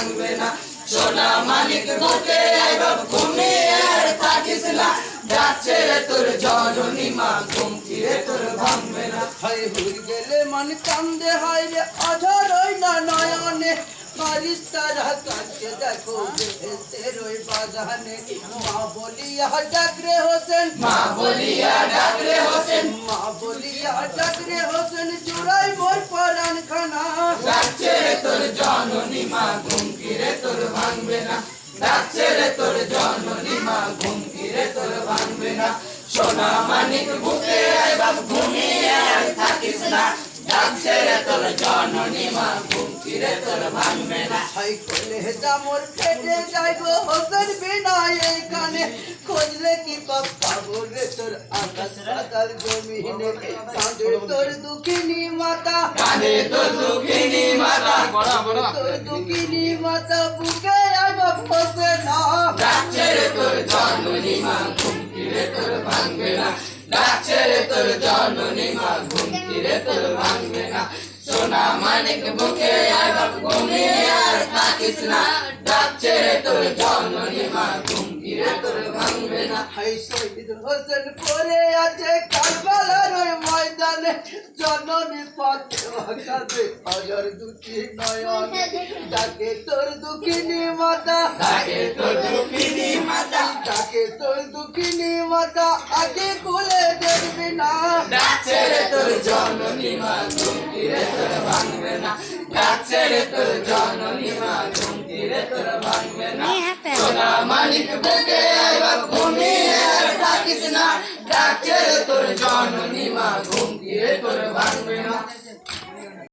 ভাঙবে না সোনা মানিক বুকে আয় বাবা ঘুমিয়ে আর থাকিস না যাচ্ছে রে তোর জননী মা ঘুম কি রে তোর ভাঙবে না হাই হুর গেলে মন কান্দে হাই রে অঝর ওই না নয়নে ফারিস্তারা কাছে দেখো বেহেশতে রই বাগানে মা বলিয়া ডাক রে হোসেন মা বলিয়া ডাক রে হোসেন মা বলিয়া ডাক রে হোসেন জুড়াই মোর পরাণ খানা ডাকছে রে তোর জননী মা ঘুম কি রে তোর ভাঙবে না ডাকছে রে তোর জননী মা ঘুম কি রে তোর ভাঙবে না সোনা মানিক বুকে আয় বাবা ঘুমিয়ে আর থাকিস না ডাকছে রে তোর জননী মা ঘুম কি রে তোর ভাঙবে না হাই কোলে হেদা মোর ফেটে যায় গো হোসেন বিনা এইখানে খুঁজলে কি পাবো রে তোর আকাশ পাতাল জমিনে কাঁদে তোর দুঃখিনী মাতা কাঁদে তোর দুঃখিনী মাতা তোর দুঃখিনী মাতা বুকে আমার বসে না ডাকছে রে তোর জননী মা ঘুম কি রে তোর ভাঙবে না ডাকছে রে তোর জননী মা ঘুম কি রে তোর ভাঙবে না সোনা মানিক বুকে আয় বাবা ঘুমিয়ে আর থাকিস না ডাকছে রে তোর জননী মা ঘুম কি রে তোর ভাঙবে না হাই শহীদ হোসেন পরে আছে কারবালার ওই ময়দানে জননী পথে ভাগাবে অজর দুটি নয়নে ডাকে তোর দুঃখিনী মাতা ডাকে তোর দুঃখিনী মাতা ডাকে তোর দুঃখিনী মাতা আগে খুলে দেখবি না ডাকছে রে তোর জননী মা ঘুম কি রে তোর ভাঙবে না ডাকছে রে তোর জননী মা ঘুম কি রে তোর ভাঙবে না সোনা মানিক বুকে আয় বাবা ঘুমিয়ে আর থাকিস না ডাকছে রে তোর জননী মা ঘুম কি রে তোর ভাঙবে না